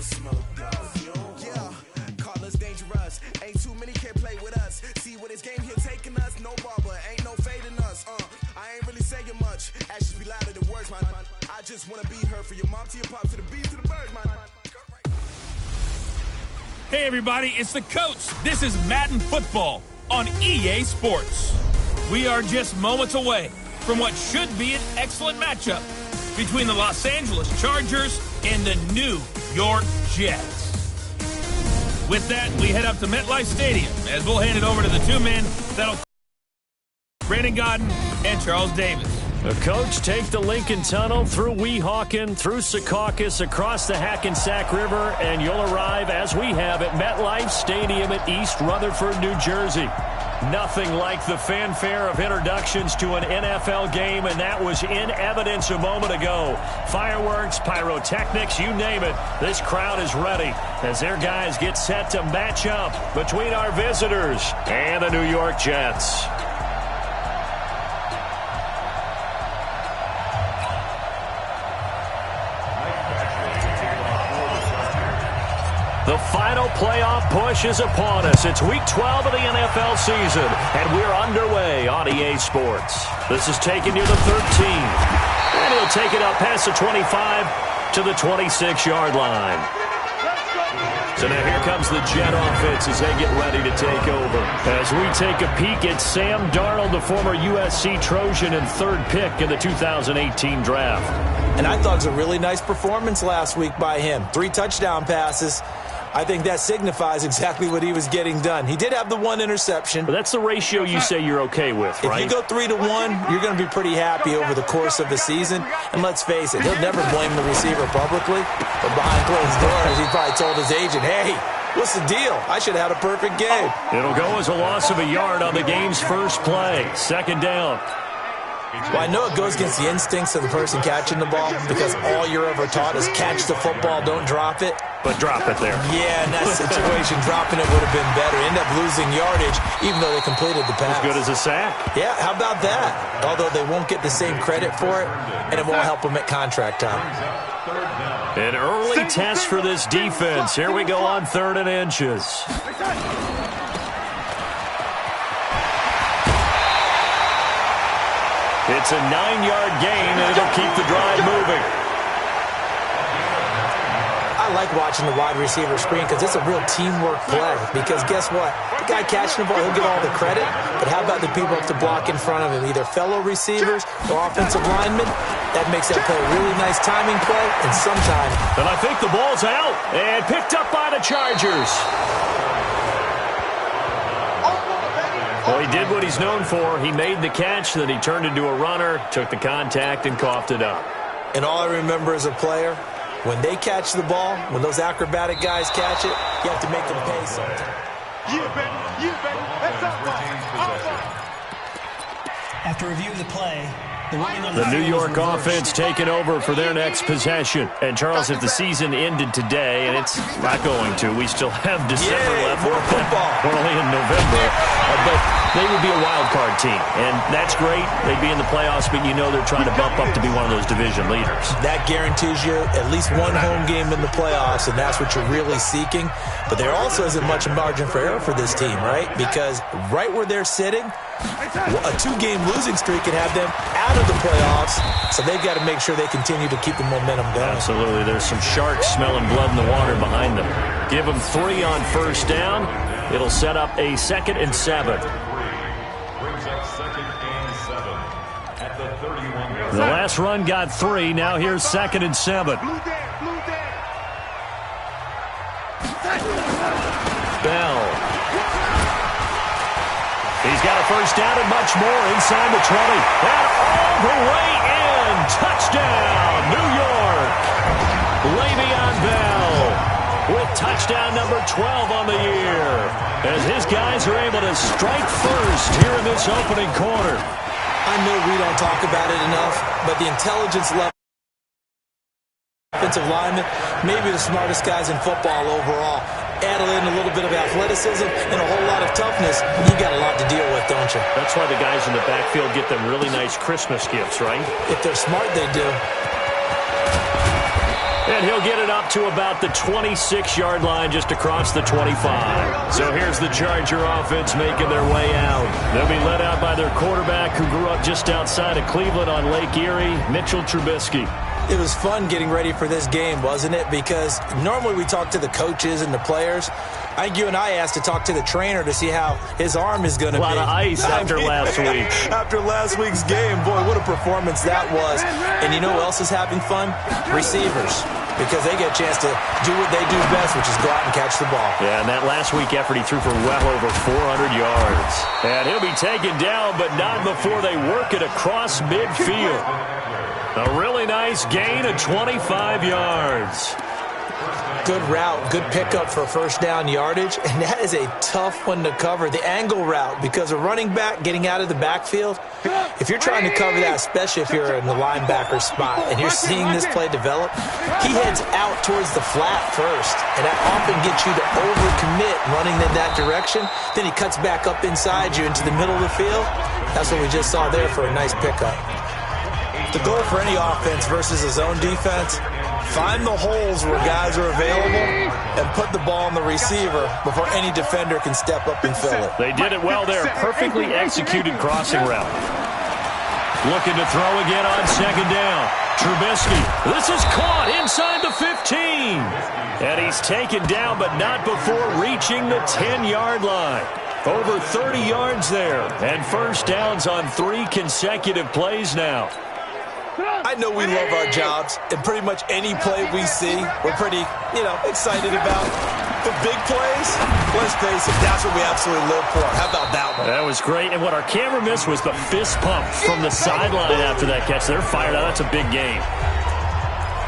Yeah, call us dangerous. Ain't too many can play with us. See where this game here taking us. No barber, ain't no fading us. I ain't really saying much. Actions be louder than words, man. I just wanna be heard for your mom to your pop to the beat to the bird, man. Hey everybody, it's the coach. This is Madden Football on EA Sports. We are just moments away from what should be an excellent matchup between the Los Angeles Chargers and the New York Jets. With that, we head up to MetLife Stadium as we'll hand it over to the two men that'll Brandon Godden and Charles Davis. The coach, take the Lincoln Tunnel through Weehawken, through Secaucus, across the Hackensack River, and you'll arrive, as we have, at MetLife Stadium at East Rutherford, New Jersey. Nothing like the fanfare of introductions to an NFL game, and that was in evidence a moment ago. Fireworks, pyrotechnics, you name it. This crowd is ready as their guys get set to match up between our visitors and the New York Jets. The final playoff push is upon us. It's Week 12 of the NFL season, and we're underway on EA Sports. This is taken near the 13, and he'll take it up past the 25 to the 26-yard line. So now here comes the Jet offense as they get ready to take over. As we take a peek at Sam Darnold, the former USC Trojan and third pick in the 2018 draft. And I thought it was a really nice performance last week by him. 3 touchdown passes. I think that signifies exactly what he was getting done. He did have the 1 interception. But that's the ratio you say you're okay with, right? If you go 3-1, you're going to be pretty happy over the course of the season. And let's face it, he'll never blame the receiver publicly. But behind closed doors, he probably told his agent, hey, what's the deal? I should have had a perfect game. It'll go as a loss of a yard on the game's first play. Second down. Well, I know it goes against the instincts of the person catching the ball because all you're ever taught is catch the football, don't drop it. But drop it there. Yeah, in that situation, dropping it would have been better. End up losing yardage, even though they completed the pass. As good as a sack. Yeah, how about that? Although they won't get the same credit for it, and it won't help them at contract time. An early test for this defense. Here we go on 3rd and inches. It's a 9-yard gain, and it'll keep the drive moving. I like watching the wide receiver screen because it's a real teamwork play. Because guess what? The guy catching the ball, he'll get all the credit. But how about the people up to block in front of him? Either fellow receivers or offensive linemen. That makes that play a really nice timing play. And sometimes... And I think the ball's out and picked up by the Chargers. Well, he did what he's known for. He made the catch, then he turned into a runner, took the contact, and coughed it up. And all I remember as a player, when they catch the ball, when those acrobatic guys catch it, you have to make them pay something. After reviewing the play, the New York offense taking over for their next possession. And, Charles, if the season ended today, and it's not going to, we still have December left. More football. We're only in November. But they would be a wild card team. And that's great. They'd be in the playoffs, but you know they're trying to bump up to be one of those division leaders. That guarantees you at least one home game in the playoffs, and that's what you're really seeking. But there also isn't much margin for error for this team, right? Because right where they're sitting, a 2-game losing streak can have them out of the playoffs, so they've got to make sure they continue to keep the momentum going. Absolutely. There's some sharks smelling blood in the water behind them. Give them 3 on first down. It'll set up a 2nd and 7. The last run got 3. Now here's 2nd and 7. Bell. He's got a first down and much more inside the 20. And all the way in. Touchdown, New York. Le'Veon Bell with touchdown number 12 on the year. As his guys are able to strike first here in this opening quarter. I know we don't talk about it enough, but the intelligence level offensive lineman, maybe the smartest guys in football overall. Add in a little bit of athleticism and a whole lot of toughness, you got a lot to deal with, don't you? That's why the guys in the backfield get them really nice Christmas gifts, right? If they're smart, they do. And he'll get it up to about the 26-yard line just across the 25. So here's the Charger offense making their way out. They'll be led out by their quarterback who grew up just outside of Cleveland on Lake Erie, Mitchell Trubisky. It was fun getting ready for this game, wasn't it? Because normally we talk to the coaches and the players. I think you and I asked to talk to the trainer to see how his arm is going to be. A lot of ice after last week. After last week's game, boy, what a performance that was. And you know who else is having fun? Receivers. Because they get a chance to do what they do best, which is go out and catch the ball. Yeah, and that last week effort, he threw for well over 400 yards. And he'll be taken down, but not before they work it across midfield. A really nice gain of 25 yards. Good route, good pickup for first down yardage, and that is a tough one to cover, the angle route, because a running back getting out of the backfield, if you're trying to cover that, especially if you're in the linebacker spot and you're seeing this play develop, he heads out towards the flat first, and that often gets you to overcommit running in that direction. Then he cuts back up inside you into the middle of the field. That's what we just saw there for a nice pickup. The goal for any offense versus a zone defense, find the holes where guys are available and put the ball on the receiver before any defender can step up and fill it. They did it well there. Perfectly executed crossing route. Looking to throw again on second down. Trubisky. This is caught inside the 15. And he's taken down, but not before reaching the 10-yard line. Over 30 yards there. And first downs on 3 consecutive plays now. I know we love our jobs, and pretty much any play we see, we're pretty, excited about. The big plays, let's face it, that's what we absolutely live for. How about that one? That was great, and what our camera missed was the fist pump from the sideline after that catch. They're fired out. That's a big game.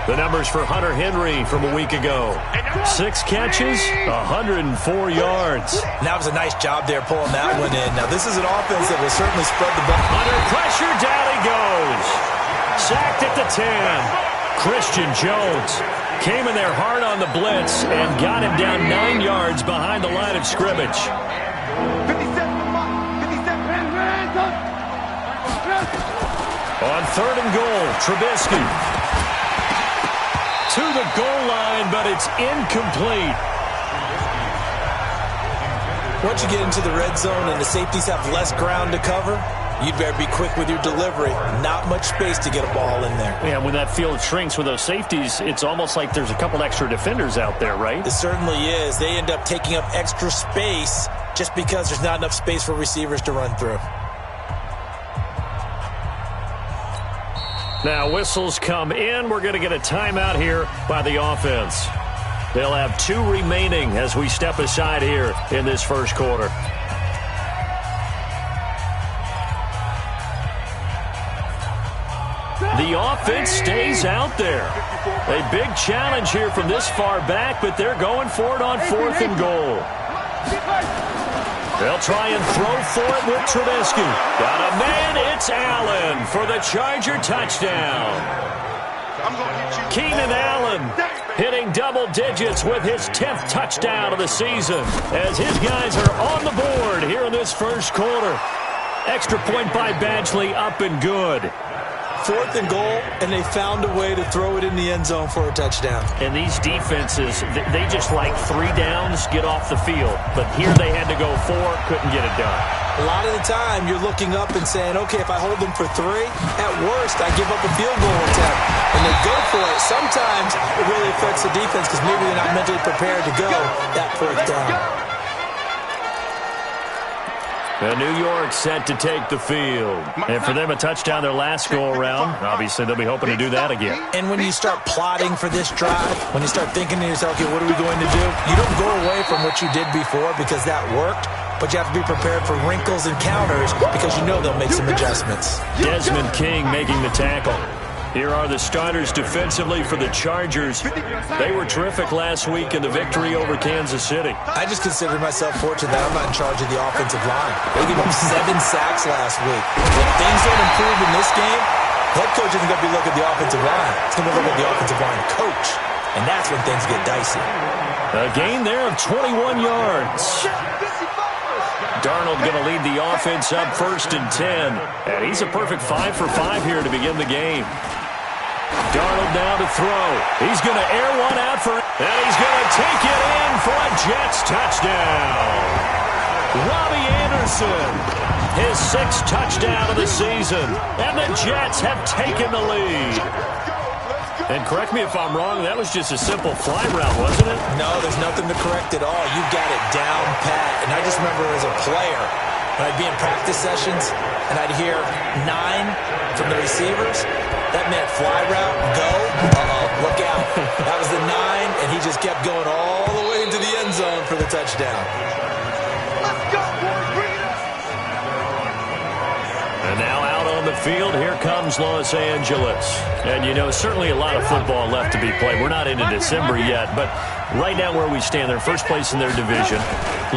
The numbers for Hunter Henry from a week ago. 6 catches, 104 yards. That was a nice job there pulling that one in. Now, this is an offense that will certainly spread the ball. Under pressure, down he goes. Sacked at the 10. Christian Jones came in there hard on the blitz and got him down 9 yards behind the line of scrimmage. On 3rd and goal, Trubisky. To the goal line, but it's incomplete. Once you get into the red zone and the safeties have less ground to cover, you'd better be quick with your delivery. Not much space to get a ball in there. Yeah, when that field shrinks with those safeties, it's almost like there's a couple extra defenders out there, right? It certainly is. They end up taking up extra space just because there's not enough space for receivers to run through. Now whistles come in. We're going to get a timeout here by the offense. They'll have 2 remaining as we step aside here in this first quarter. The offense stays out there. A big challenge here from this far back, but they're going for it on 4th and goal. They'll try and throw for it with Trubisky. Got a man, it's Allen for the Charger touchdown. Keenan Allen hitting double digits with his 10th touchdown of the season as his guys are on the board here in this first quarter. Extra point by Badgley, up and good. 4th and goal, and they found a way to throw it in the end zone for a touchdown. And these defenses, they just like 3 downs, get off the field. But here they had to go 4, couldn't get it done. A lot of the time, you're looking up and saying, okay, if I hold them for 3, at worst, I give up a field goal attempt. And they go for it. Sometimes it really affects the defense because maybe they're not mentally prepared to go that 4th down. And New York set to take the field. And for them, a touchdown their last go-around. Obviously, they'll be hoping to do that again. And when you start plotting for this drive, when you start thinking to yourself, okay, what are we going to do? You don't go away from what you did before because that worked, but you have to be prepared for wrinkles and counters because you know they'll make some adjustments. Desmond King making the tackle. Here are the starters defensively for the Chargers. They were terrific last week in the victory over Kansas City. I just consider myself fortunate that I'm not in charge of the offensive line. They gave up 7 sacks last week. If things don't improve in this game, head coach isn't going to be looking at the offensive line. He's going to look at the offensive line coach. And that's when things get dicey. A gain there of 21 yards. Darnold going to lead the offense up 1st and 10. And he's a perfect 5 for 5 here to begin the game. Darnold now to throw. He's going to air one out and he's going to take it in for a Jets touchdown. Robbie Anderson, his 6th touchdown of the season, and the Jets have taken the lead. And correct me if I'm wrong, that was just a simple fly route, wasn't it? No, there's nothing to correct at all. You got it down pat. And I just remember as a player, when I'd be in practice sessions and I'd hear 9 from the receivers, that meant fly route, go, look out. That was the 9, and he just kept going all the way into the end zone for the touchdown. Let's go, boys. Bring it up. And now out on the field, here comes Los Angeles. And, you know, certainly a lot of football left to be played. We're not into December yet, but right now where we stand, they're first place in their division,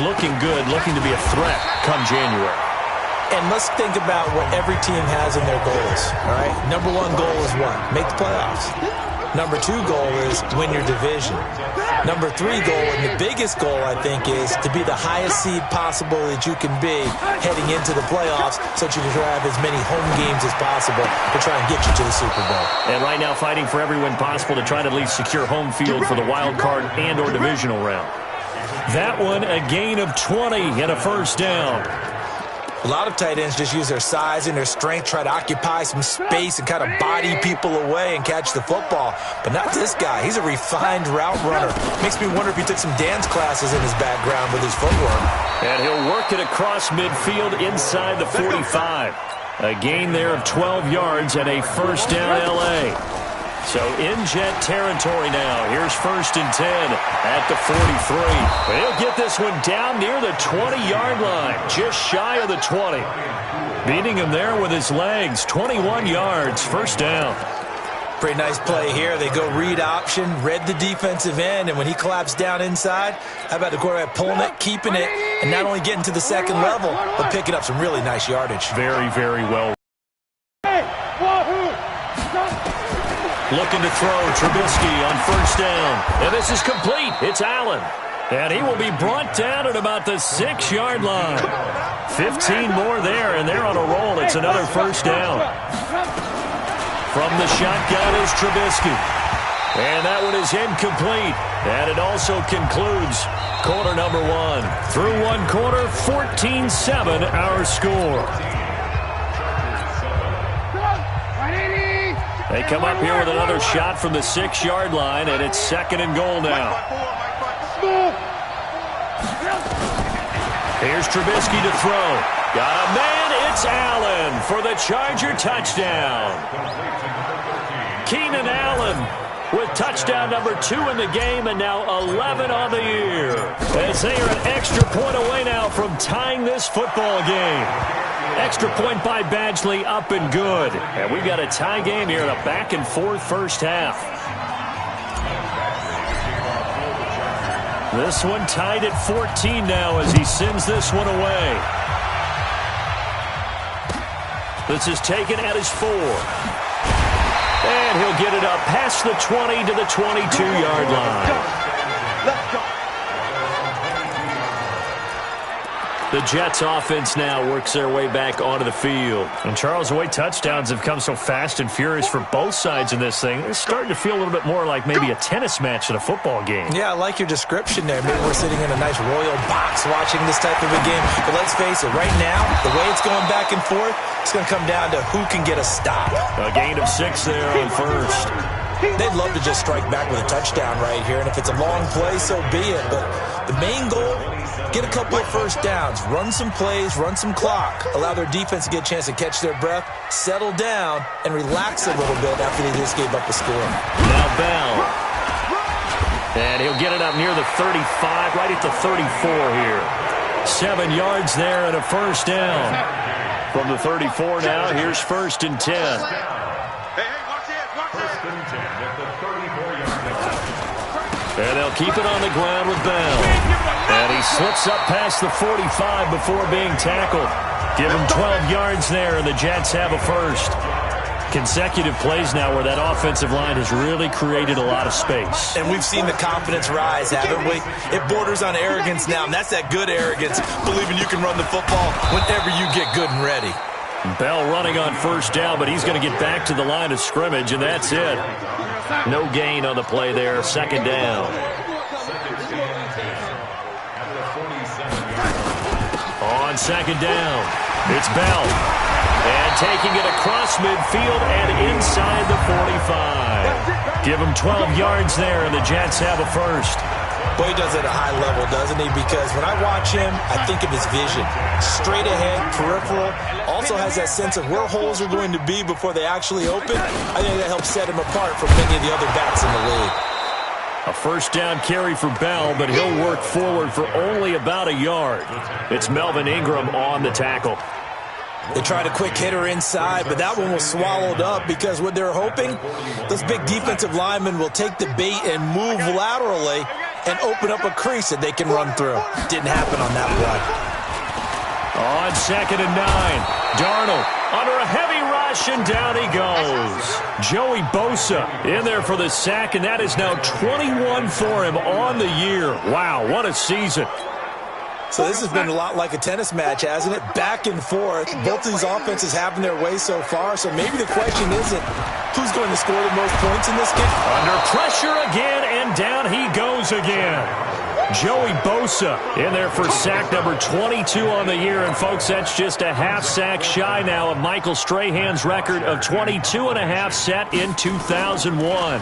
looking good, looking to be a threat come January. And let's think about what every team has in their goals, all right? Number 1 goal is what? Make the playoffs. Number 2 goal is win your division. Number 3 goal, and the biggest goal, I think, is to be the highest seed possible that you can be heading into the playoffs so that you can have as many home games as possible to try and get you to the Super Bowl. And right now fighting for every win possible to try to at least secure home field for the wild card and or divisional round. That one, a gain of 20 and a first down. A lot of tight ends just use their size and their strength, try to occupy some space and kind of body people away and catch the football. But not this guy. He's a refined route runner. Makes me wonder if he took some dance classes in his background with his footwork. And he'll work it across midfield inside the 45. A gain there of 12 yards and a first down L.A. So in Jet territory now. Here's 1st and 10 at the 43. But he'll get this one down near the 20-yard line, just shy of the 20. Beating him there with his legs, 21 yards, first down. Pretty nice play here. They go read option, read the defensive end, and when he collapsed down inside, how about the quarterback pulling it, keeping it, and not only getting to the second level, but picking up some really nice yardage. Very, very well. Looking to throw, Trubisky on first down. And this is complete. It's Allen. And he will be brought down at about the 6-yard line. 15 more there, and they're on a roll. It's another first down. From the shotgun is Trubisky. And that one is incomplete. And it also concludes quarter number 1. Through one quarter, 14-7 our score. They come up here with another shot from the 6-yard line, and it's 2nd and goal now. Here's Trubisky to throw. Got a man, it's Allen for the Charger touchdown. Keenan Allen with touchdown number 2 in the game, and now 11 on the year. As they are an extra point away now from tying this football game. Extra point by Badgley, up and good. And we've got a tie game here in a back-and-forth first half. This one tied at 14 now as he sends this one away. This is taken at his 4. And he'll get it up past the 20 to the 22-yard line. Let's go. The Jets offense now works their way back onto the field. And Charles, the way touchdowns have come so fast and furious for both sides in this thing, it's starting to feel a little bit more like maybe a tennis match than a football game. Yeah, I like your description there. Maybe we're sitting in a nice royal box watching this type of a game. But let's face it, right now, the way it's going back and forth, it's going to come down to who can get a stop. A gain of 6 there on first. They'd love to just strike back with a touchdown right here, and if it's a long play, so be it. But the main goal, get a couple of first downs, run some plays, run some clock, allow their defense to get a chance to catch their breath, settle down, and relax a little bit after they just gave up a score. Now Bell. And he'll get it up near the 35, right at the 34 here. 7 yards there and a first down. From the 34 now, here's 1st and 10. And they'll keep it on the ground with Bell. And he slips up past the 45 before being tackled. Give him 12 yards there, and the Jets have a first. Consecutive plays now where that offensive line has really created a lot of space. And we've seen the confidence rise, haven't we? It borders on arrogance now, and that's that good arrogance, believing you can run the football whenever you get good and ready. Bell running on first down, but he's going to get back to the line of scrimmage, and that's it. No gain on the play there. Second down. On second down, it's Bell. And taking it across midfield and inside the 45. Give him 12 yards there, and the Jets have a first. Boy, he does it at a high level, doesn't he? Because when I watch him, I think of his vision. Straight ahead, peripheral. Also has that sense of where holes are going to be before they actually open. I think that helps set him apart from many of the other backs in the league. A first down carry for Bell, but he'll work forward for only about a yard. It's Melvin Ingram on the tackle. They tried a quick hitter inside, but that one was swallowed up because what they're hoping, those big defensive linemen will take the bait and move laterally and open up a crease that they can run through. Didn't happen on that play. On second and 9, Darnold under a heavy rush, and down he goes. Joey Bosa in there for the sack, and that is now 21 for him on the year. Wow, what a season. So this has been a lot like a tennis match, hasn't it? Back and forth. Both of these offenses having their way so far. So maybe the question isn't who's going to score the most points in this game. Under pressure again, and down he goes again. Joey Bosa in there for sack number 22 on the year. And, folks, that's just a half sack shy now of Michael Strahan's record of 22.5 set in 2001.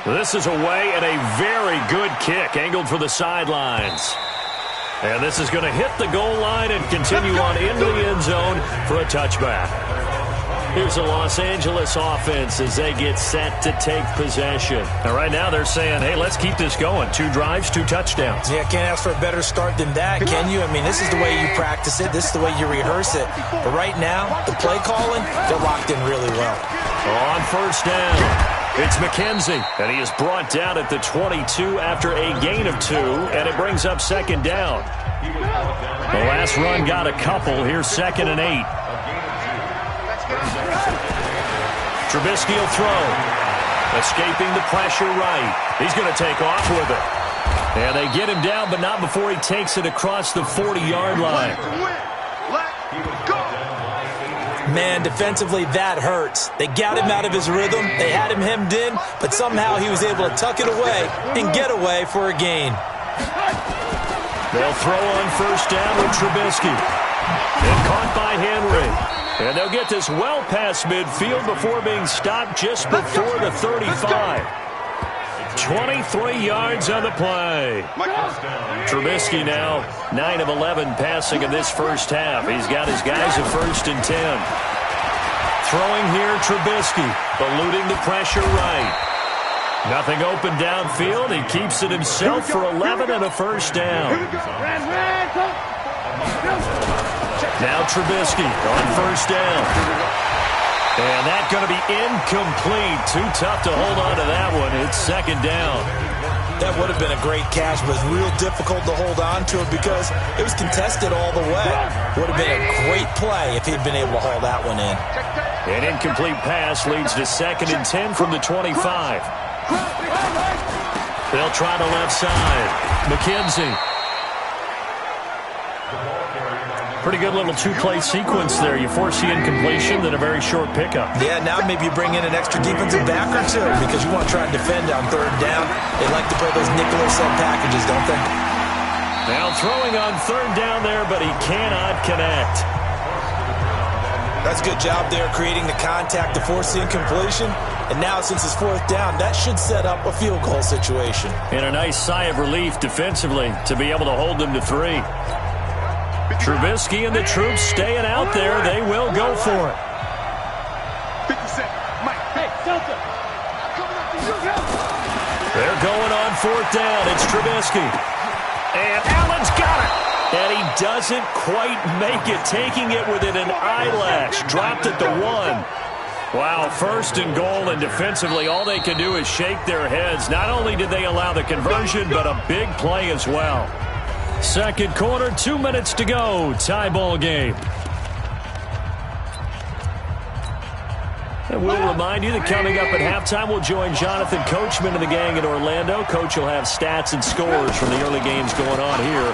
This is away and a very good kick angled for the sidelines. And this is going to hit the goal line and continue on into the end zone for a touchback. Here's the Los Angeles offense as they get set to take possession. Now, right now they're saying, hey, let's keep this going. 2 drives, 2 touchdowns. Yeah, can't ask for a better start than that, can you? I mean, this is the way you practice it. This is the way you rehearse it. But right now, the play calling, they're locked in really well. On first down, it's McKenzie, and he is brought down at the 22 after a gain of 2, and it brings up second down. The last run got a couple. Here's second and 8. Trubisky will throw. Escaping the pressure right. He's going to take off with it. And they get him down, but not before he takes it across the 40-yard line. Man, defensively, that hurts. They got him out of his rhythm. They had him hemmed in, but somehow he was able to tuck it away and get away for a gain. They'll throw on first down with Trubisky. And caught by Henry. And they'll get this well past midfield before being stopped just before the 35. 23 yards on the play. Trubisky now 9 of 11 passing in this first half. He's got his guys at first and 10. Throwing here, Trubisky, eluding the pressure right. Nothing open downfield. He keeps it himself for 11 and a first down. Now Trubisky on first down. And that's going to be incomplete. Too tough to hold on to that one. It's second down. That would have been a great catch, but it was real difficult to hold on to it because it was contested all the way. Would have been a great play if he'd been able to haul that one in. An incomplete pass leads to second and 10 from the 25. They'll try the left side. McKenzie. Pretty good little 2-play sequence there. You force the incompletion, then a very short pickup. Yeah, now maybe you bring in an extra defensive back or two because you want to try and defend on third down. They like to play those nickel or sub packages, don't they? Now throwing on third down there, but he cannot connect. That's a good job there creating the contact to force the incompletion. And now since it's fourth down, that should set up a field goal situation. And a nice sigh of relief defensively to be able to hold them to 3. Trubisky and the troops staying out there. They will go for it. They're going on fourth down. It's Trubisky. And Allen's got it. And he doesn't quite make it, taking it within an eyelash. Dropped at the 1. Wow, first and goal, and defensively all they can do is shake their heads. Not only did they allow the conversion, but a big play as well. Second quarter, 2 minutes to go. Tie ball game. And we'll remind you that coming up at halftime, we'll join Jonathan Coachman and the gang in Orlando. Coach will have stats and scores from the early games going on here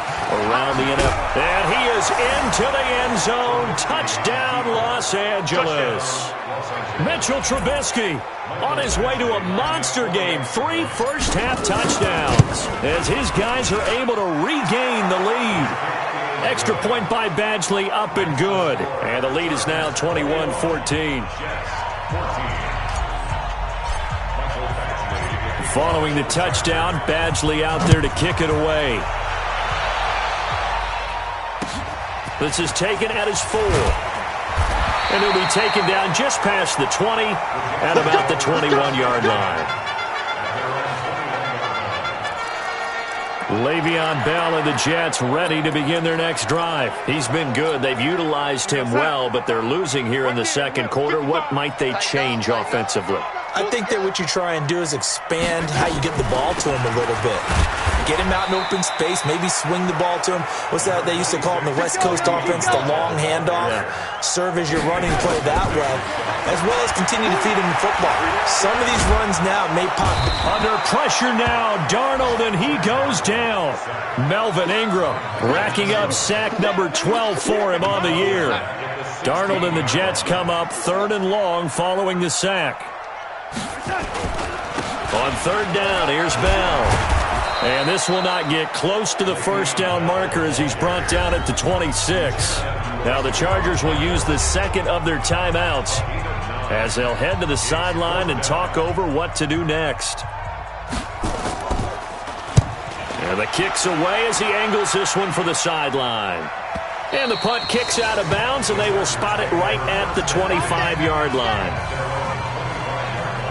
around the NFL. And he is into the end zone. Touchdown, Los Angeles. Mitchell Trubisky on his way to a monster game. 3 first-half touchdowns as his guys are able to regain the lead. Extra point by Badgley, up and good. And the lead is now 21-14. Following the touchdown, Badgley out there to kick it away. This is taken at his 4. And he'll be taken down just past the 20 at about the 21-yard line. Le'Veon Bell and the Jets ready to begin their next drive. He's been good. They've utilized him well, but they're losing here in the second quarter. What might they change offensively? I think that what you try and do is expand how you get the ball to him a little bit. Get him out in open space, maybe swing the ball to him. What's that they used to call it in the West Coast offense, the long handoff? Yeah. Serve as your running play that way, as well as continue to feed him the football. Some of these runs now may pop. Under pressure now, Darnold, and he goes down. Melvin Ingram racking up sack number 12 for him on the year. Darnold and the Jets come up 3rd and long following the sack. On 3rd down, here's Bell. And this will not get close to the first down marker as he's brought down at the 26. Now the Chargers will use the second of their timeouts as they'll head to the sideline and talk over what to do next. And the kick's away as he angles this one for the sideline. And the punt kicks out of bounds, and they will spot it right at the 25-yard line.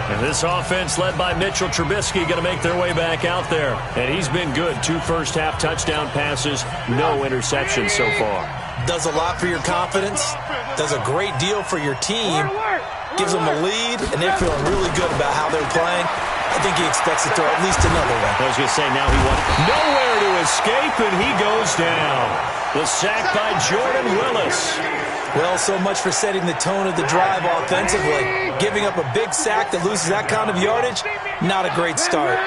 And this offense led by Mitchell Trubisky going to make their way back out there. And he's been good. 2 first-half touchdown passes, no interceptions so far. Does a lot for your confidence. Does a great deal for your team. Gives them a lead, and they're feeling really good about how they're playing. I think he expects to throw at least another one. I was going to say, now he won. Nowhere to escape, and he goes down. The sack by Jordan Willis. Well, so much for setting the tone of the drive offensively. Giving up a big sack that loses that kind of yardage, not a great start.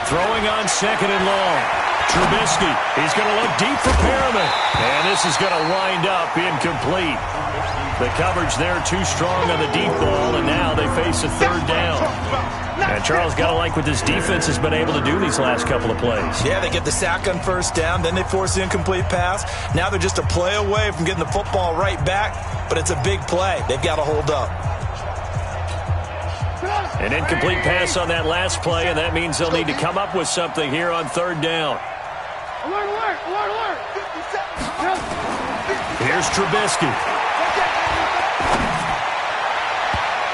Throwing on 2nd and long. Trubisky, he's going to look deep for Perriman. And this is going to wind up incomplete. The coverage there too strong on the deep ball, and now they face a 3rd down. And Charles got to like what this defense has been able to do these last couple of plays. Yeah, they get the sack on 1st down, then they force the incomplete pass. Now they're just a play away from getting the football right back, but it's a big play. They've got to hold up. An incomplete pass on that last play, and that means they'll need to come up with something here on 3rd down. Here's Trubisky.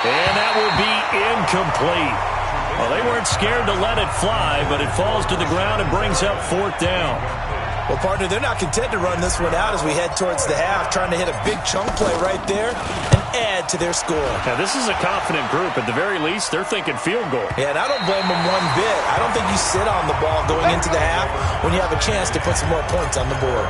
And that will be incomplete. Well, they weren't scared to let it fly, but it falls to the ground and brings up 4th down. Well, partner, they're not content to run this one out as we head towards the half, trying to hit a big chunk play right there and add to their score. Now, this is a confident group. At the very least, they're thinking field goal. Yeah, and I don't blame them one bit. I don't think you sit on the ball going into the half when you have a chance to put some more points on the board.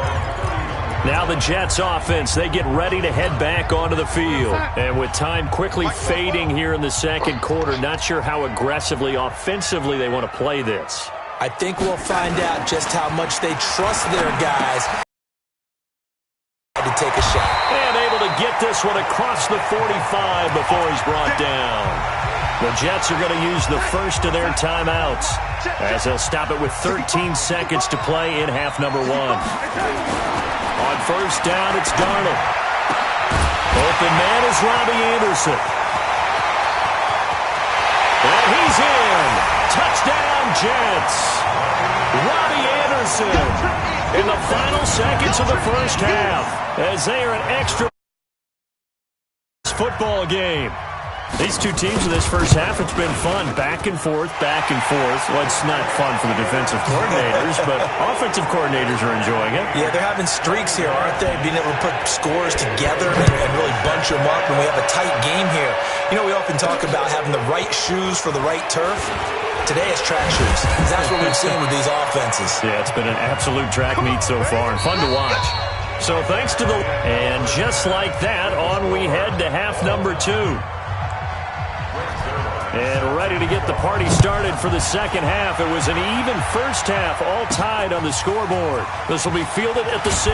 Now the Jets offense, they get ready to head back onto the field. And with time quickly fading here in the second quarter, not sure how aggressively, offensively they want to play this. I think we'll find out just how much they trust their guys to take a shot. And able to get this one across the 45 before he's brought down. The Jets are going to use the first of their timeouts as they'll stop it with 13 seconds to play in half number 1. On 1st down, it's Darnold. Open man is Robbie Anderson. And he's in. Touchdown, Jets. Robbie Anderson in the final seconds of the first half as they are an extra football game. These two teams in this first half, it's been fun. Back and forth, back and forth. Well, it's not fun for the defensive coordinators, but offensive coordinators are enjoying it. Yeah, they're having streaks here, aren't they? Being able to put scores together and really bunch them up, and we have a tight game here. You know, we often talk about having the right shoes for the right turf. Today it's track shoes. That's what we've seen with these offenses. Yeah, it's been an absolute track meet so far, and fun to watch. So thanks to the... And just like that, on we head to half number 2. And ready to get the party started for the second half. It was an even first half, all tied on the scoreboard. This will be fielded at the 6.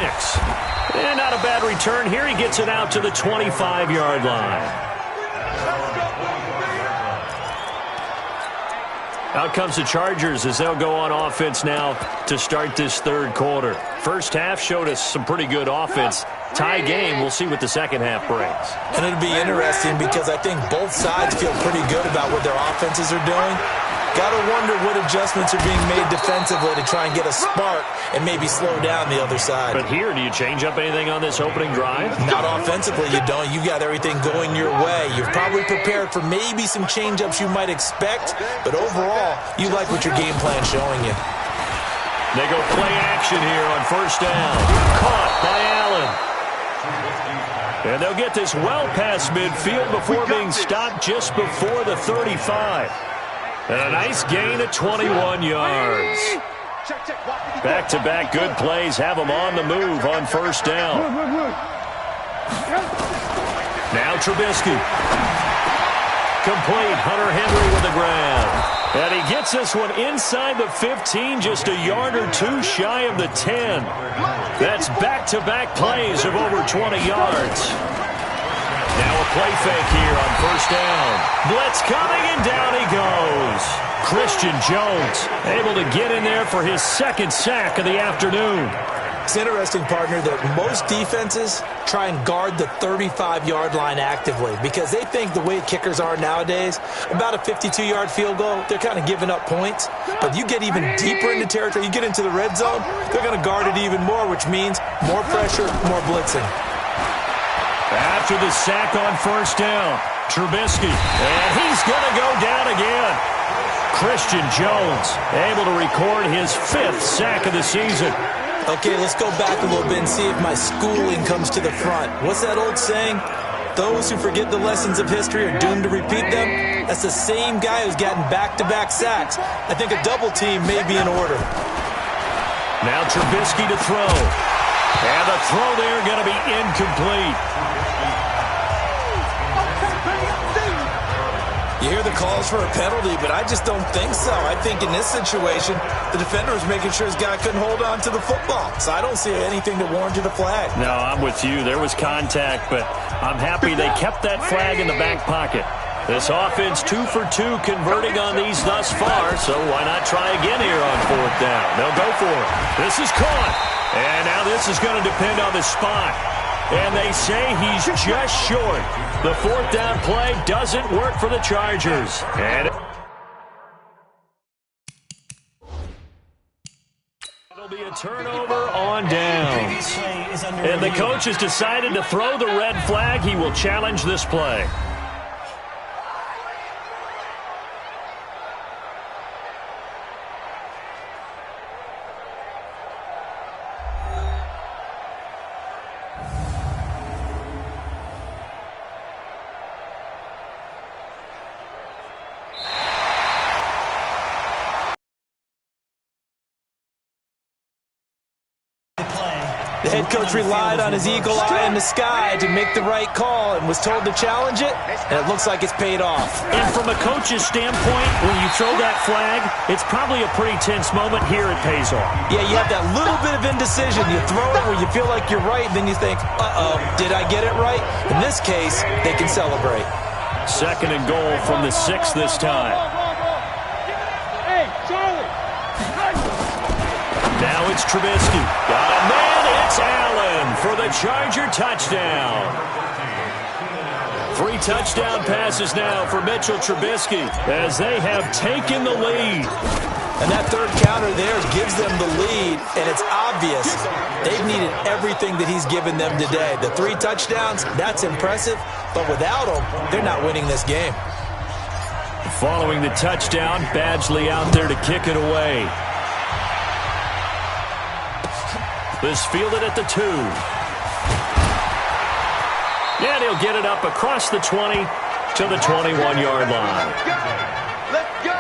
And not a bad return here. He gets it out to the 25-yard line. Out comes the Chargers as they'll go on offense now to start this third quarter. First half showed us some pretty good offense. Tie game, we'll see what the second half brings. And it'll be interesting because I think both sides feel pretty good about what their offenses are doing. Got to wonder what adjustments are being made defensively to try and get a spark and maybe slow down the other side. But here, do you change up anything on this opening drive? Not offensively, you don't. You got everything going your way. You're probably prepared for maybe some change-ups you might expect, but overall, you like what your game plan's showing you. They go play action here on first down. Caught by Allen. And they'll get this well past midfield before being stopped just before the 35. And a nice gain of 21 yards. Back-to-back good plays have them on the move on first down. Now Trubisky. Complete. Hunter Henry with the grab. And he gets this one inside the 15, just a yard or two shy of the 10. That's back-to-back plays of over 20 yards. Now a play fake here on first down. Blitz coming, and down he goes. Christian Jones able to get in there for his second sack of the afternoon. It's interesting, partner, that most defenses try and guard the 35-yard line actively because they think the way kickers are nowadays, about a 52-yard field goal, they're kind of giving up points. But you get even deeper into territory, you get into the red zone, they're going to guard it even more, which means more pressure, more blitzing. After the sack on first down, Trubisky, and he's going to go down again. Christian Jones able to record his 5th sack of the season. Okay, let's go back a little bit and see if my schooling comes to the front. What's that old saying? Those who forget the lessons of history are doomed to repeat them. That's the same guy who's gotten back-to-back sacks. I think a double team may be in order. Now Trubisky to throw. And the throw there going to be incomplete. You hear the calls for a penalty, but I just don't think so. I think in this situation, the defender was making sure his guy couldn't hold on to the football. So I don't see anything that warranted a flag. No, I'm with you. There was contact, but I'm happy they kept that flag in the back pocket. This offense 2 for 2 converting on these thus far, so why not try again here on fourth down? They'll go for it. This is caught. And now this is going to depend on the spot. And they say he's just short. The fourth down play doesn't work for the Chargers. And it'll be a turnover on downs. And the coach has decided to throw the red flag. He will challenge this play. The head coach relied on his eagle eye in the sky to make the right call and was told to challenge it, and it looks like it's paid off. And from a coach's standpoint, when you throw that flag, it's probably a pretty tense moment. Here it pays off. Yeah, you have that little bit of indecision. You throw it where you feel like you're right, and then you think, uh-oh, did I get it right? In this case, they can celebrate. Second and goal from the 6 this time. Hey, Charlie! Now it's Trubisky. Got a man. It's Allen for the Charger touchdown. 3 touchdown passes now for Mitchell Trubisky as they have taken the lead. And that third counter there gives them the lead, and it's obvious they've needed everything that he's given them today. The 3 touchdowns, that's impressive, but without him, they're not winning this game. Following the touchdown, Badgley out there to kick it away. This fielded at the 2. And he'll get it up across the 20 to the 21-yard line. Let's go!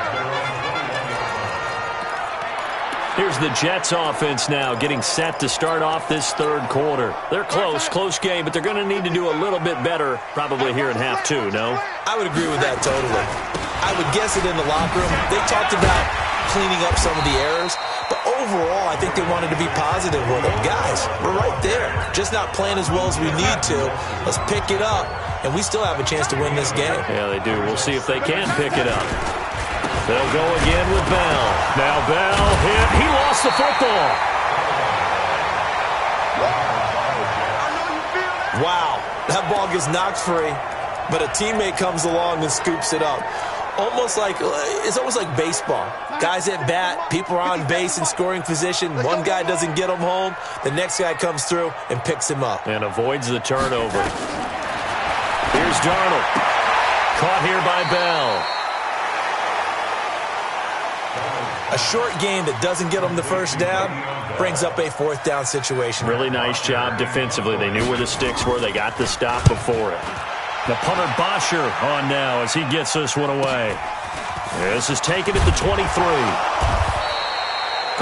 Here's the Jets offense now getting set to start off this third quarter. They're close game, but they're going to need to do a little bit better probably here in half two, no? I would agree with that totally. I would guess it in the locker room. They talked about cleaning up some of the errors, but overall I think they wanted to be positive with them. Guys, we're right there. Just not playing as well as we need to. Let's pick it up, and we still have a chance to win this game. Yeah, they do. We'll see if they can pick it up. They'll go again with Bell. Now Bell hit. He lost the football. Wow, that ball gets knocked free, but a teammate comes along and scoops it up. It's almost like baseball. Guys at bat, people are on base in scoring position. One guy doesn't get him home. The next guy comes through and picks him up. And avoids the turnover. Here's Darnold. Caught here by Bell. A short game that doesn't get them the first down brings up a fourth down situation. Really nice job defensively. They knew where the sticks were. They got the stop before it. The punter Bosher on now as he gets this one away. This is taken at the 23.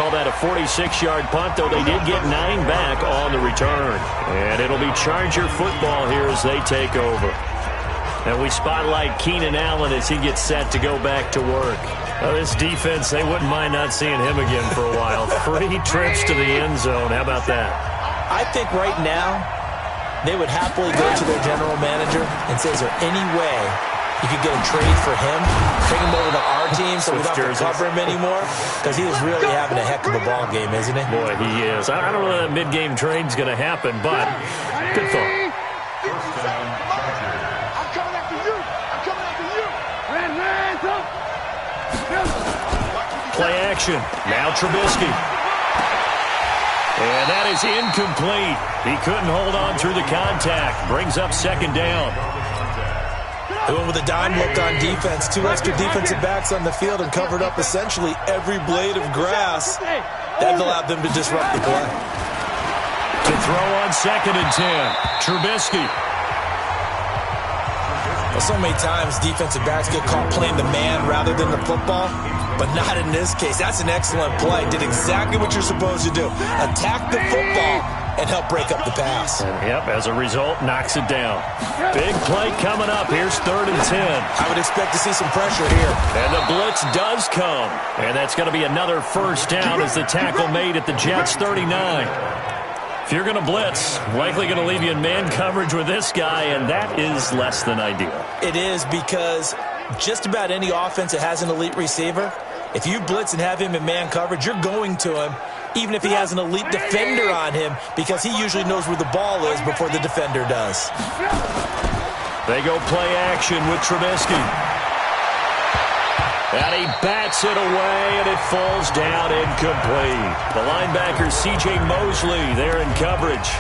Call that a 46-yard punt, though they did get 9 back on the return. And it'll be Charger football here as they take over. And we spotlight Keenan Allen as he gets set to go back to work. Well, this defense, they wouldn't mind not seeing him again for a while. 3 trips to the end zone. How about that? I think right now they would happily go to their general manager and say, is there any way you could get a trade for him, bring him over to our team so we don't have to cover him anymore? Because he is really having a heck of a ball game, isn't he? Boy, he is. I don't know that mid-game trade's going to happen, but good thought. I'm coming after you. I'm coming after you. Hands up. Play action. Now Trubisky. And that is incomplete. He couldn't hold on through the contact. Brings up second down. They went with a dime look on defense. 2 extra defensive backs on the field and covered up essentially every blade of grass. That allowed them to disrupt the play. To throw on 2nd and 10. Trubisky. Well, so many times defensive backs get caught playing the man rather than the football, but not in this case. That's an excellent play. Did exactly what you're supposed to do. Attack the football and help break up the pass. And yep, as a result, knocks it down. Big play coming up. Here's 3rd and 10. I would expect to see some pressure here. And the blitz does come. And that's going to be another first down as the tackle made at the Jets' 39. If you're going to blitz, likely going to leave you in man coverage with this guy, and that is less than ideal. It is, because just about any offense that has an elite receiver, if you blitz and have him in man coverage, you're going to him, even if he has an elite defender on him, because he usually knows where the ball is before the defender does. They go play action with Trubisky. And he bats it away, and it falls down incomplete. The linebacker, C.J. Mosley, there in coverage.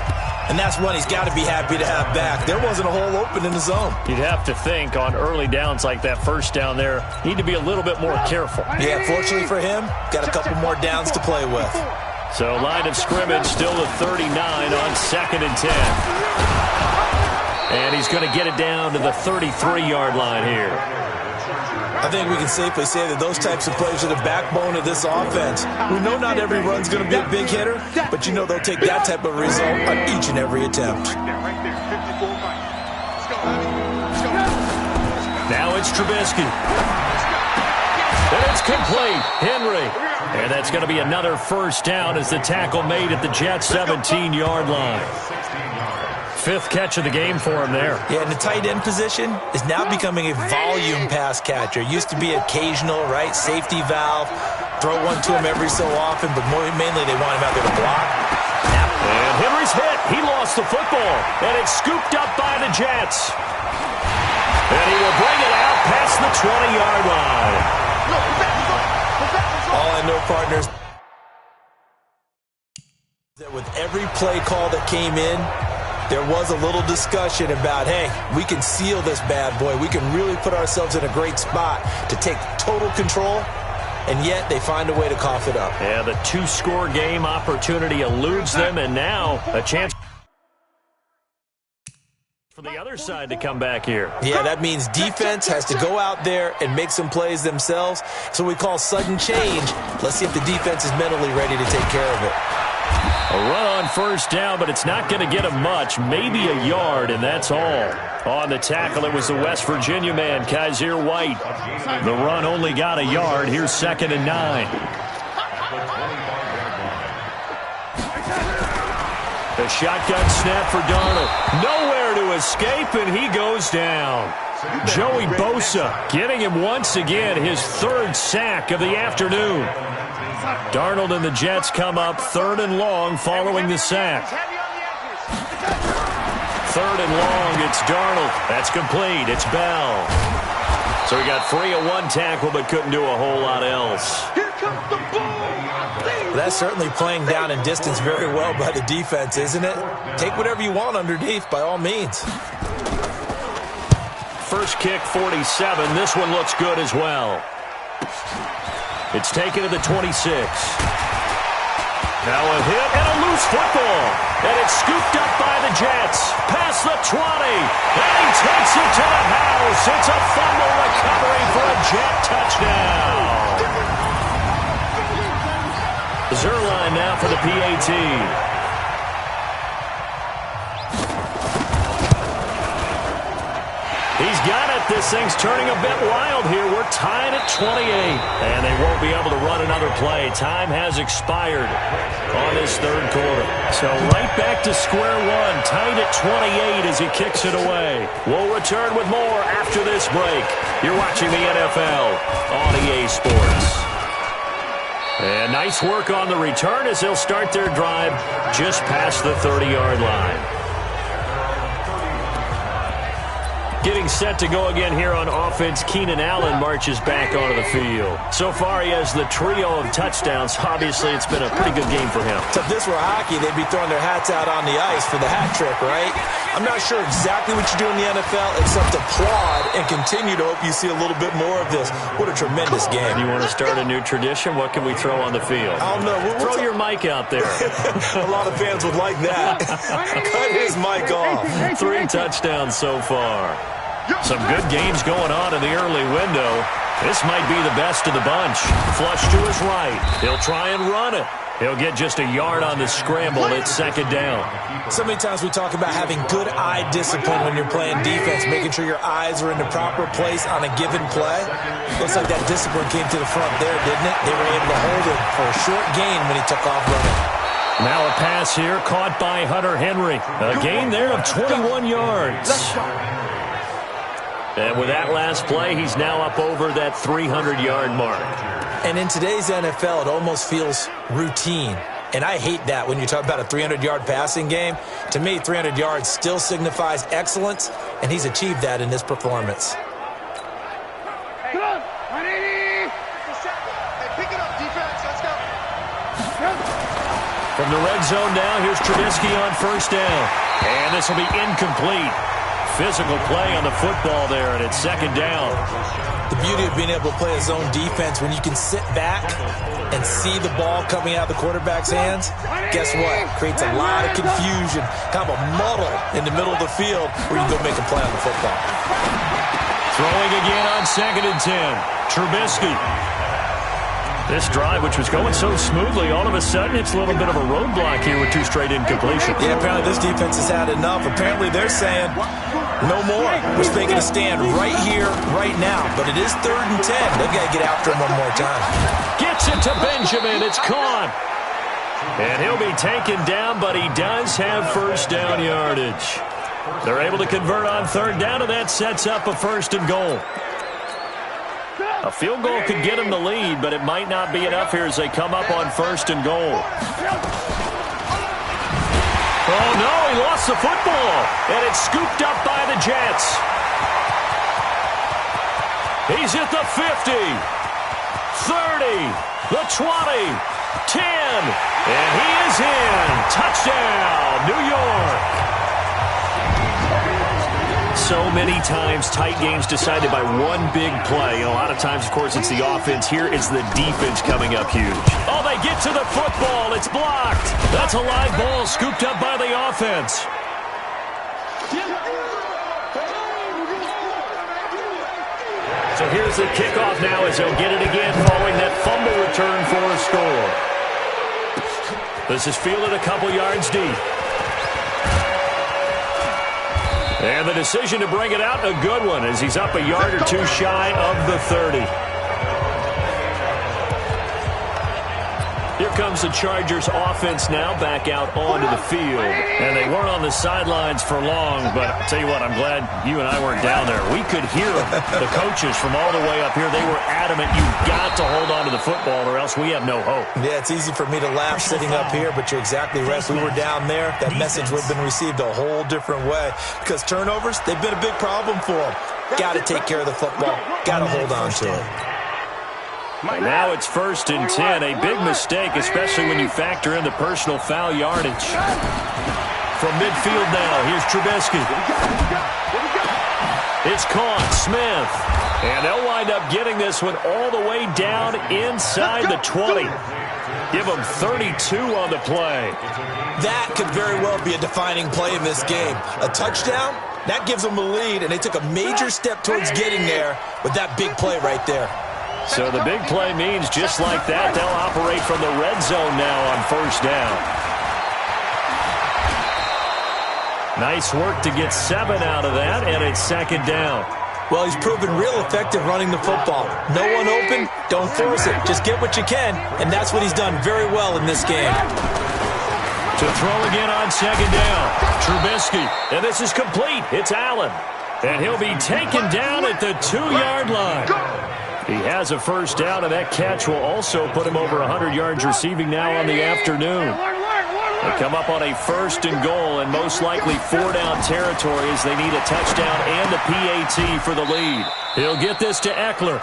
And that's one he's got to be happy to have back. There wasn't a hole open in the zone. You'd have to think on early downs like that first down there, need to be a little bit more careful. Yeah, fortunately for him, got a couple more downs to play with. So line of scrimmage still at 39 on 2nd and 10. And he's going to get it down to the 33-yard line here. I think we can safely say that those types of plays are the backbone of this offense. We know not every run's going to be a big hitter, but you know they'll take that type of result on each and every attempt. Now it's Trubisky. And it's complete. Henry. And that's going to be another first down as the tackle made at the Jets' 17-yard line. 5th catch of the game for him there. Yeah, and the tight end position is now becoming a volume pass catcher. Used to be occasional, right? Safety valve. Throw one to him every so often, but mainly they want him out there to block. And Henry's hit. He lost the football. And it's scooped up by the Jets. And he will bring it out past the 20-yard line. All I know, partners, that with every play call that came in, there was a little discussion about, hey, we can seal this bad boy. We can really put ourselves in a great spot to take total control, and yet they find a way to cough it up. Yeah, the 2-score game opportunity eludes them, and now a chance For the other side to come back here. Yeah, that means defense has to go out there and make some plays themselves. So we call sudden change. Let's see if the defense is mentally ready to take care of it. A run on first down, but it's not going to get him much. Maybe a yard, and that's all. On the tackle, it was the West Virginia man, Kaiser White. The run only got a yard. Here's 2nd and 9. A shotgun snap for Darnold. Nowhere to escape, and he goes down. Joey Bosa getting him once again, his 3rd sack of the afternoon. Darnold and the Jets come up 3rd and long following the sack. 3rd and long, it's Darnold. That's complete. It's Bell. So he got free of one tackle but couldn't do a whole lot else. Here comes the ball. That's certainly playing down in distance very well by the defense, isn't it? Take whatever you want underneath, by all means. First kick, 47. This one looks good as well. It's taken to the 26. Now a hit and a loose football. And it's scooped up by the Jets. Past the 20. And he takes it to the house. It's a fumble recovery for a Jet touchdown. Zerline now for the PAT. He's got it. This thing's turning a bit wild here. We're tied at 28. And they won't be able to run another play. Time has expired on this 3rd quarter. So right back to square one. Tied at 28 as he kicks it away. We'll return with more after this break. You're watching the NFL on EA Sports. And nice work on the return as they'll start their drive just past the 30-yard line. Getting set to go again here on offense, Keenan Allen marches back onto the field. So far, he has the trio of touchdowns. Obviously, it's been a pretty good game for him. So if this were hockey, they'd be throwing their hats out on the ice for the hat trick, right? I'm not sure exactly what you do in the NFL except applaud and continue to hope you see a little bit more of this. What a tremendous game. You want to start a new tradition? What can we throw on the field? I don't know. Throw your mic out there. A lot of fans would like that. Cut his mic off. 3 touchdowns so far. Some good games going on in the early window. This might be the best of the bunch. Flush to his right. He'll try and run it. He'll get just a yard on the scramble. It's 2nd down. So many times we talk about having good eye discipline when you're playing defense, making sure your eyes are in the proper place on a given play. Looks like that discipline came to the front there, didn't it? They were able to hold him for a short gain when he took off running. Now a pass here caught by Hunter Henry. A gain there of 21 yards. And with that last play, he's now up over that 300-yard mark. And in today's NFL, it almost feels routine. And I hate that when you talk about a 300-yard passing game. To me, 300 yards still signifies excellence, and he's achieved that in this performance. Come on, 180. Hey, pick it up, defense. Let's go. From the red zone now, here's Trubisky on first down. And this will be incomplete. Physical play on the football there, and it's 2nd down. The beauty of being able to play a zone defense when you can sit back and see the ball coming out of the quarterback's hands, guess what? Creates a lot of confusion, kind of a muddle in the middle of the field where you can go make a play on the football. Throwing again on 2nd and 10. Trubisky. This drive, which was going so smoothly, all of a sudden it's a little bit of a roadblock here with 2 straight incompletions. Yeah, apparently this defense has had enough. Apparently they're saying no more. We're making a stand right here, right now. But it is 3rd and 10. They've got to get after him one more time. Gets it to Benjamin. It's caught. And he'll be taken down, but he does have first down yardage. They're able to convert on 3rd down, and that sets up a 1st and goal. A field goal could get him the lead, but it might not be enough here as they come up on 1st and goal. Oh, no, he lost the football, and it's scooped up by the Jets. He's at the 50, 30, the 20, 10, and he is in. Touchdown, New York. So many times, tight games decided by one big play. And a lot of times, of course, it's the offense. Here it's the defense coming up huge. Oh, they get to the football. It's blocked. That's a live ball scooped up by the offense. So here's the kickoff now as he'll get it again following that fumble return for a score. This is fielded a couple yards deep. And the decision to bring it out, a good one, as he's up a yard or two shy of the 30. Here comes the Chargers offense now back out onto the field. And they weren't on the sidelines for long, but I'll tell you what, I'm glad you and I weren't down there. We could hear the coaches from all the way up here. They were adamant, you've got to hold on to the football or else we have no hope. Yeah, it's easy for me to laugh sitting up here, but you're exactly right. If we were down there, that message would have been received a whole different way. Because turnovers, they've been a big problem for them. Got to take care of the football. Got to hold on to it. And now it's 1st and 10. A big mistake, especially when you factor in the personal foul yardage. From midfield now, here's Trubisky. It's caught, Smith. And they'll wind up getting this one all the way down inside the 20. Give them 32 on the play. That could very well be a defining play in this game. A touchdown, that gives them a lead, and they took a major step towards getting there with that big play right there. So the big play means just like that, they'll operate from the red zone now on 1st down. Nice work to get 7 out of that, and it's 2nd down. Well, he's proven real effective running the football. No one open, don't force it. Just get what you can, and that's what he's done very well in this game. To throw again on 2nd down, Trubisky, and this is complete. It's Allen, and he'll be taken down at the 2-yard line. He has a 1st down, and that catch will also put him over 100 yards receiving now on the afternoon. They come up on a 1st and goal, and most likely 4-down territory as they need a touchdown and a PAT for the lead. He'll get this to Eckler.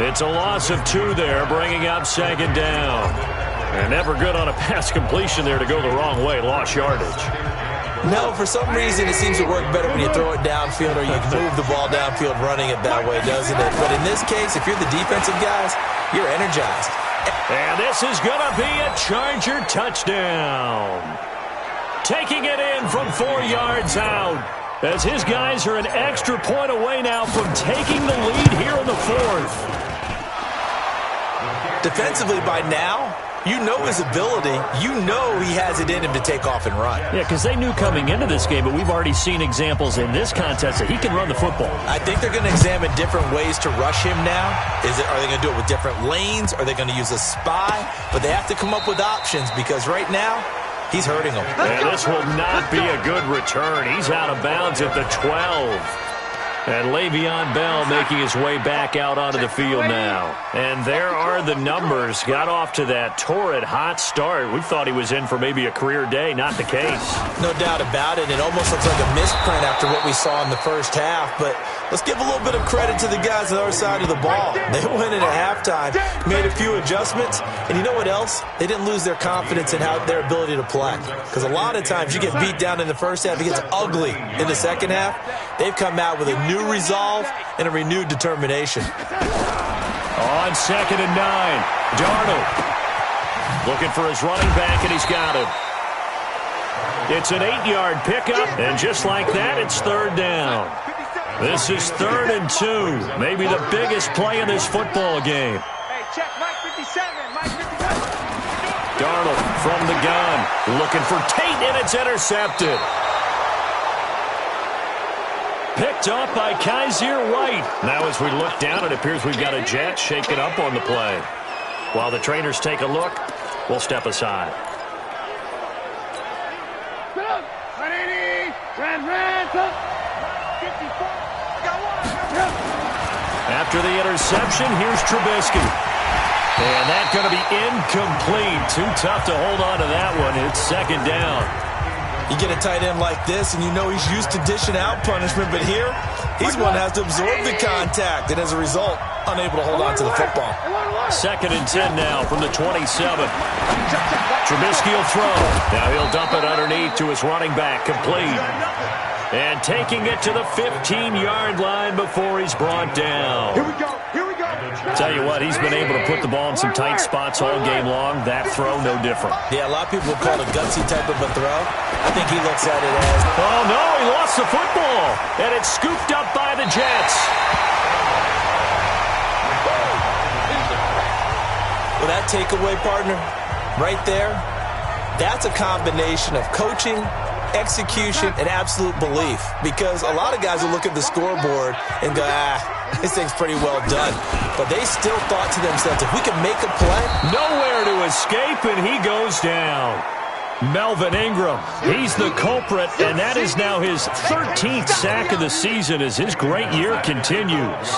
It's a loss of 2 there, bringing up 2nd down. And never good on a pass completion there to go the wrong way, lost yardage. No, for some reason it seems to work better when you throw it downfield or you move the ball downfield running it that way, doesn't it? But in this case, if you're the defensive guys, you're energized. And this is going to be a Charger touchdown. Taking it in from 4 yards out, as his guys are an extra point away now from taking the lead here in the 4th. Defensively by now, you know his ability. You know he has it in him to take off and run. Yeah, because they knew coming into this game, but we've already seen examples in this contest that he can run the football. I think they're going to examine different ways to rush him now. Are they going to do it with different lanes? Are they going to use a spy? But they have to come up with options because right now, he's hurting them. And this will not be a good return. He's out of bounds at the 12. And Le'Veon Bell making his way back out onto the field now. And there are the numbers. Got off to that torrid hot start. We thought he was in for maybe a career day. Not the case. No doubt about it. It almost looks like a misprint after what we saw in the 1st half. But let's give a little bit of credit to the guys on the other side of the ball. They went in at halftime, made a few adjustments. And you know what else? They didn't lose their confidence in their ability to play. Because a lot of times you get beat down in the 1st half. It gets ugly in the 2nd half. They've come out with a new resolve and a renewed determination. On 2nd and 9, Darnold looking for his running back, and he's got him. It's an 8-yard pickup, and just like that, it's 3rd down. This is 3rd and 2, maybe the biggest play in this football game. Hey, check, Mike 57, Mike 57. Darnold from the gun, looking for Tate, and it's intercepted. Picked up by Kaiser White. Now as we look down, it appears we've got a jet shaken up on the play. While the trainers take a look, we'll step aside. After the interception, here's Trubisky. And that's going to be incomplete. Too tough to hold on to that one. It's 2nd down. You get a tight end like this, and you know he's used to dishing out punishment, but here, he's one that has to absorb the contact, and as a result, unable to hold on to the football. 2nd and 10 now from the 27. Trubisky will throw. Now he'll dump it underneath to his running back, complete. And taking it to the 15-yard line before he's brought down. Here we go. Here we go. Tell you what, he's been able to put the ball in some tight spots all game long. That throw, no different. Yeah, a lot of people call it a gutsy type of a throw. I think he looks at it as... Oh, no, he lost the football. And it's scooped up by the Jets. That takeaway, partner, right there, that's a combination of coaching, execution, and absolute belief. Because a lot of guys will look at the scoreboard and go, this thing's pretty well done. But they still thought to themselves, if we can make a play. Nowhere to escape, and he goes down. Melvin Ingram, he's the culprit, and that is now his 13th sack of the season as his great year continues.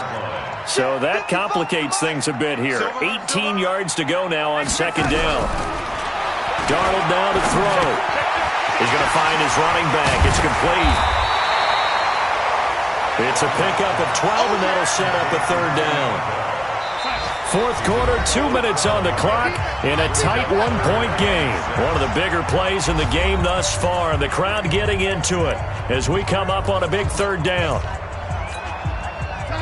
So that complicates things a bit here. 18 yards to go now on second down. Darnold now to throw. He's going to find his running back. It's complete. It's a pickup of 12, and that'll set up a third down. Fourth quarter, 2 minutes on the clock in a tight one-point game. One of the bigger plays in the game thus far, and the crowd getting into it as we come up on a big third down.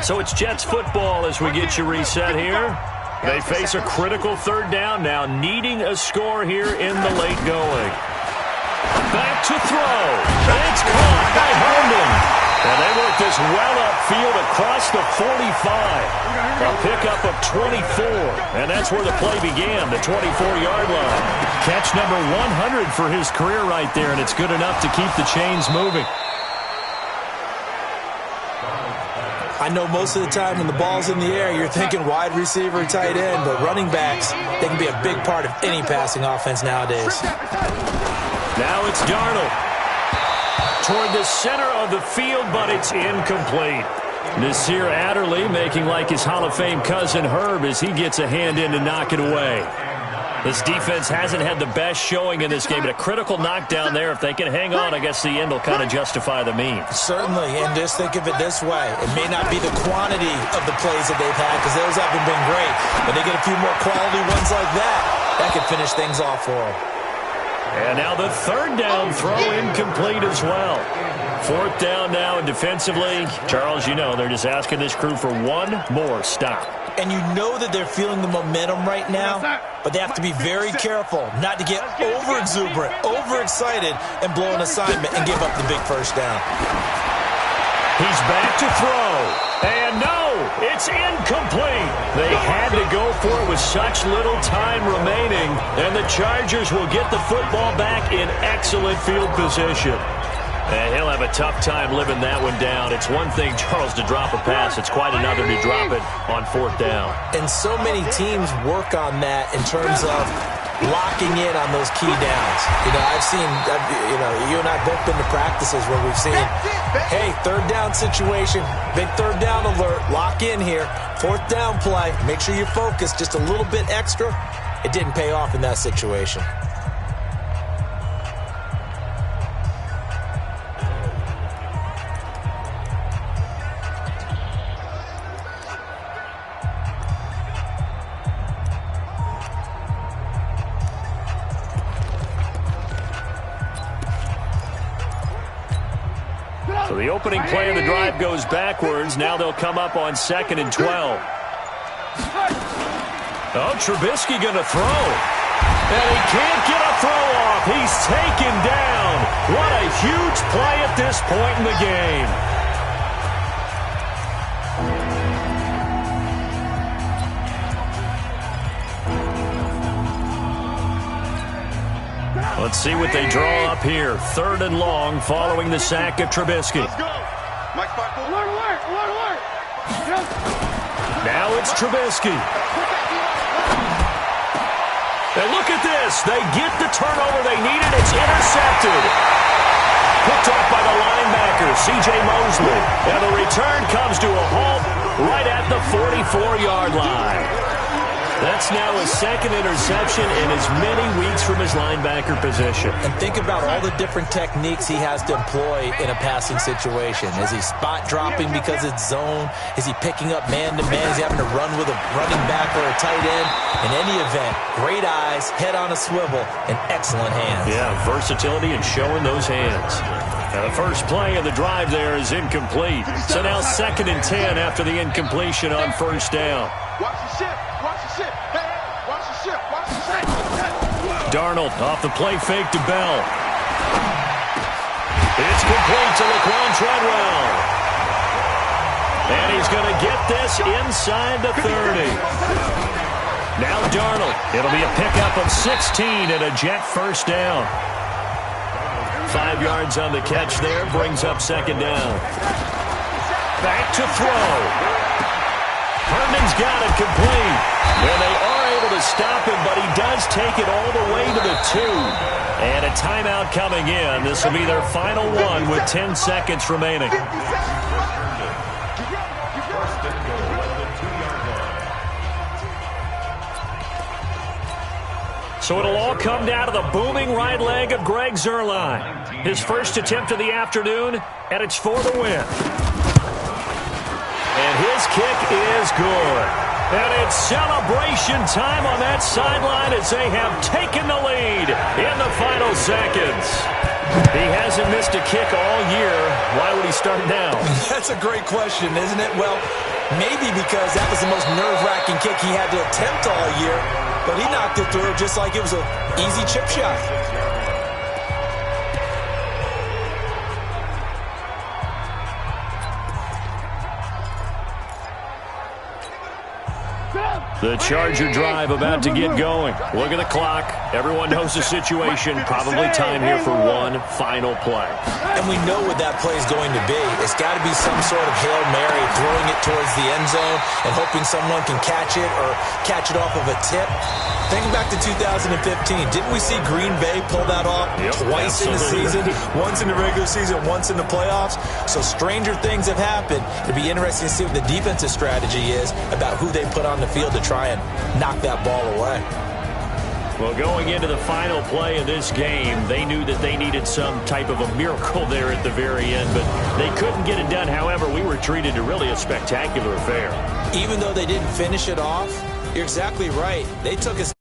So it's Jets football as we get you reset here. They face a critical third down now, needing a score here in the late going. Back to throw. It's caught by Herndon. And they work this well upfield across the 45. A pickup of 24. And that's where the play began, the 24-yard line. Catch number 100 for his career right there, and it's good enough to keep the chains moving. I know most of the time when the ball's in the air, you're thinking wide receiver, tight end, but running backs, they can be a big part of any passing offense nowadays. Now it's Darnold. Toward the center of the field, but it's incomplete. Nasir Adderley making like his Hall of Fame cousin Herb as he gets a hand in to knock it away. This defense hasn't had the best showing in this game, but a critical knockdown there. If they can hang on, I guess the end will kind of justify the means. Certainly, and just think of it this way. It may not be the quantity of the plays that they've had, because those haven't been great, but they get a few more quality ones like that could finish things off for them. And now the third down throw incomplete as well. Fourth down now, and defensively, Charles, you know, they're just asking this crew for one more stop. And you know that they're feeling the momentum right now, but they have to be very careful not to get over-exuberant, overexcited, and blow an assignment and give up the big first down. He's back to throw. And no, it's incomplete. They had to go for it with such little time remaining, and the Chargers will get the football back in excellent field position. And he'll have a tough time living that one down. It's one thing, Charles, to drop a pass. It's quite another to drop it on fourth down. And so many teams work on that in terms of locking in on those key downs. You know, I've seen, you and I have both been to practices where we've seen, hey, third down situation, big third down alert, lock in here, fourth down play, make sure you focus just a little bit extra. It didn't pay off in that situation. So the opening play of the drive goes backwards. Now they'll come up on 2nd and 12. Oh, Trubisky going to throw. And he can't get a throw off. He's taken down. What a huge play at this point in the game. Let's see what they draw up here. 3rd and long following the sack of Trubisky. Let's go. Mike, alert. Now it's Trubisky. And look at this. They get the turnover they needed. It's intercepted. Picked off by the linebacker, C.J. Mosley. And the return comes to a halt right at the 44-yard line. That's now his 2nd interception in as many weeks from his linebacker position. And think about all the different techniques he has to employ in a passing situation. Is he spot dropping because it's zone? Is he picking up man-to-man? Is he having to run with a running back or a tight end? In any event, great eyes, head on a swivel, and excellent hands. Yeah, versatility and showing those hands. Now the first play of the drive there is incomplete. So now 2nd and 10 after the incompletion on first down. Watch the ship. Hey, watch the ship. Darnold off the play fake to Bell. It's complete to Laquan Treadwell. And he's going to get this inside the 30. Now Darnold. It'll be a pickup of 16 and a Jet first down. 5 yards on the catch there, brings up second down. Back to throw. Herndon's got it complete. And they are able to stop him, but he does take it all the way to the 2. And a timeout coming in. This will be their final one with 10 seconds remaining. So it'll all come down to the booming right leg of Greg Zuerlein. His first attempt of the afternoon, and it's for the win. And his kick is good. And it's celebration time on that sideline as they have taken the lead in the final seconds. He hasn't missed a kick all year. Why would he start now? That's a great question, isn't it? Well, maybe because that was the most nerve-wracking kick he had to attempt all year. But he knocked it through just like it was an easy chip shot. The Charger drive about to get going. Look at the clock. Everyone knows the situation. Probably time here for one final play. And we know what that play is going to be. It's got to be some sort of Hail Mary, throwing it towards the end zone and hoping someone can catch it or catch it off of a tip. Think back to 2015. Didn't we see Green Bay pull that off twice in the season? Once in the regular season, once in the playoffs. So stranger things have happened. It'd be interesting to see what the defensive strategy is about who they put on the field to try and knock that ball away. Well, going into the final play of this game, they knew that they needed some type of a miracle there at the very end, but they couldn't get it done. However, we were treated to really a spectacular affair. Even though they didn't finish it off, you're exactly right. They took us